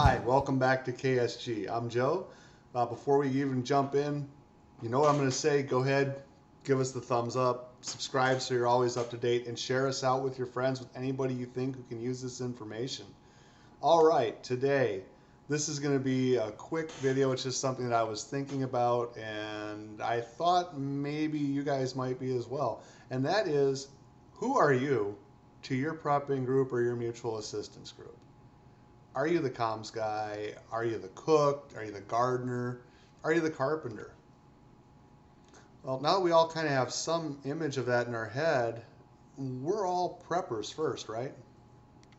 Hi, welcome back to KSG. I'm Joe. Before we even jump in, you know what I'm going to say. Go ahead, give us the thumbs up, subscribe so you're always up to date, and share us out with your friends, with anybody you think who can use this information. All right, today, this is going to be a quick video. It's just something that I was thinking about, and I thought maybe you guys might be as well. And that is, who are you to your prepping group or your mutual assistance group? Are you the comms guy? Are you the cook? Are you the gardener? Are you the carpenter? Well, now that we all kind of have some image of that in our head, we're all preppers first, right?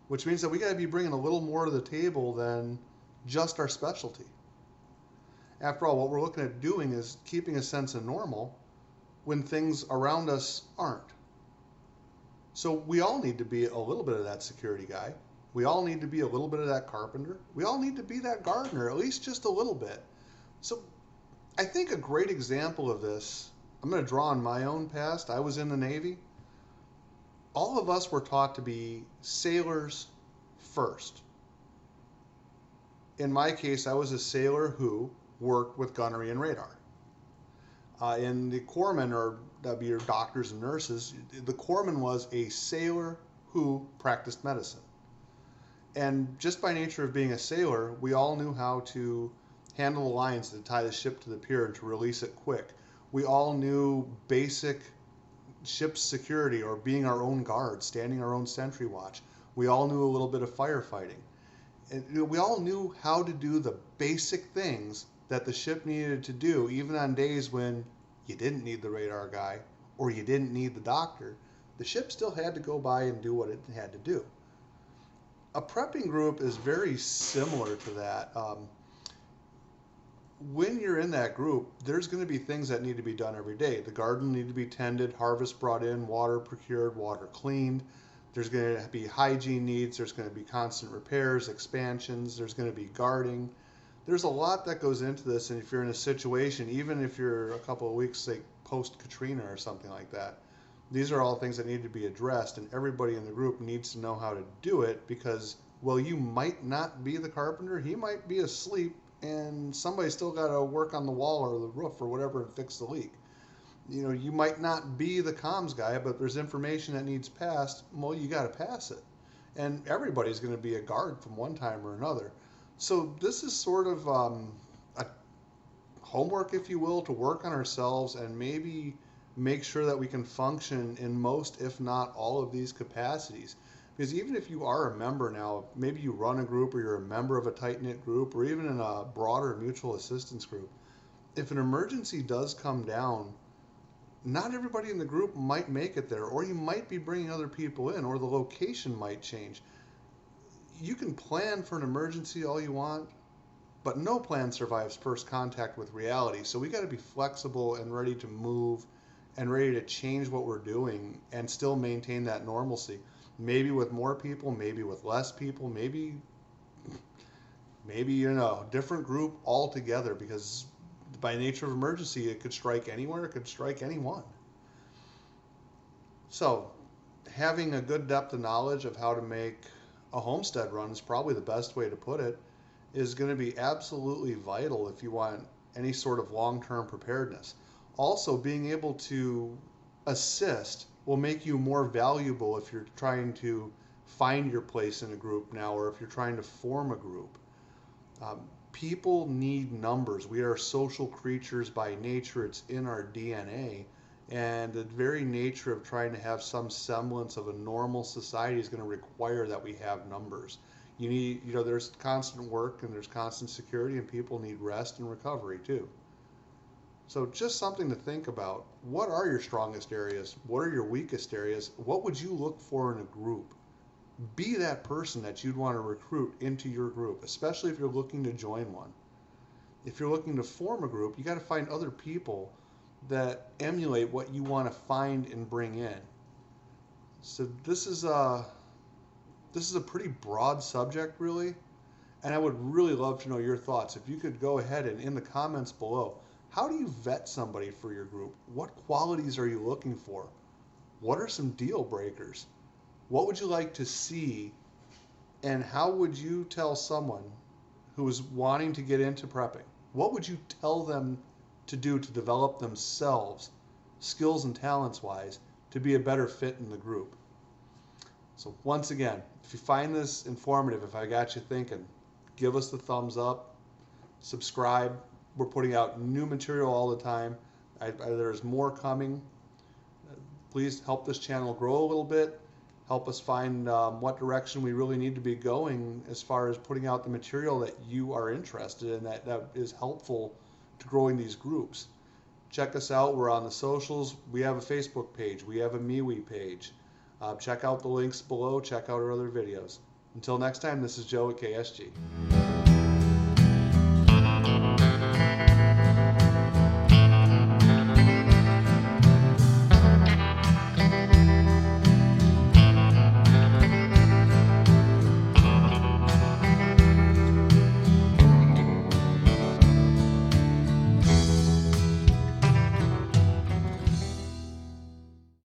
Which means that we got to be bringing a little more to the table than just our specialty. After all, what we're looking at doing is keeping a sense of normal when things around us aren't. So we all need to be a little bit of that security guy. We all need to be a little bit of that carpenter. We all need to be that gardener, at least just a little bit. So I think a great example of this, I'm going to draw on my own past. I was in the Navy. All of us were taught to be sailors first. In my case, I was a sailor who worked with gunnery and radar. In the corpsmen, or that'd be your doctors and nurses, the corpsman was a sailor who practiced medicine. And just by nature of being a sailor, we all knew how to handle the lines to tie the ship to the pier and to release it quick. We all knew basic ship security, or being our own guard, standing our own sentry watch. We all knew a little bit of firefighting. And we all knew how to do the basic things that the ship needed to do, even on days when you didn't need the radar guy or you didn't need the doctor. The ship still had to go by and do what it had to do. A prepping group is very similar to that. When you're in that group, there's going to be things that need to be done every day. The garden need to be tended, harvest brought in, water procured, water cleaned. There's going to be hygiene needs. There's going to be constant repairs, expansions. There's going to be guarding. There's a lot that goes into this, and if you're in a situation, even if you're a couple of weeks, say, post-Katrina or something like that, these are all things that need to be addressed, and everybody in the group needs to know how to do it because, well, you might not be the carpenter, he might be asleep, and somebody's still got to work on the wall or the roof or whatever and fix the leak. You know, you might not be the comms guy, but there's information that needs passed, well, you got to pass it. And everybody's going to be a guard from one time or another. So this is sort of a homework, if you will, to work on ourselves and maybe make sure that we can function in most, if not all, of these capacities. Because even if you are a member now, maybe you run a group or you're a member of a tight-knit group or even in a broader mutual assistance group, if an emergency does come down, not everybody in the group might make it there, or you might be bringing other people in, or the location might change. You can plan for an emergency all you want, but no plan survives first contact with reality. So we got to be flexible and ready to move and ready to change what we're doing and still maintain that normalcy. Maybe with more people, maybe with less people, maybe you know, different group altogether, because by nature of emergency, it could strike anywhere, it could strike anyone. So having a good depth of knowledge of how to make a homestead run is probably the best way to put it, is going to be absolutely vital if you want any sort of long-term preparedness. Also, being able to assist will make you more valuable if you're trying to find your place in a group now, or if you're trying to form a group. People need numbers. We are social creatures by nature. It's in our DNA. And the very nature of trying to have some semblance of a normal society is going to require that we have numbers. You need, you know, there's constant work and there's constant security, and people need rest and recovery too. So just something to think about. What are your strongest areas? What are your weakest areas? What would you look for in a group? Be that person that you'd want to recruit into your group, especially if you're looking to join one. If you're looking to form a group, you got to find other people that emulate what you want to find and bring in. So this is a pretty broad subject, really, and I would really love to know your thoughts. If you could go ahead and in the comments below, how do you vet somebody for your group? What qualities are you looking for? What are some deal breakers? What would you like to see, and how would you tell someone who is wanting to get into prepping, what would you tell them to do to develop themselves, skills and talents wise, to be a better fit in the group? So once again, if you find this informative, if I got you thinking, give us the thumbs up, subscribe. We're putting out new material all the time. There's more coming. Please help this channel grow a little bit. Help us find what direction we really need to be going as far as putting out the material that you are interested in, that is helpful to growing these groups. Check us out. We're on the socials. We have a Facebook page. We have a MeWe page. Check out the links below. Check out our other videos. Until next time, this is Joe at KSG.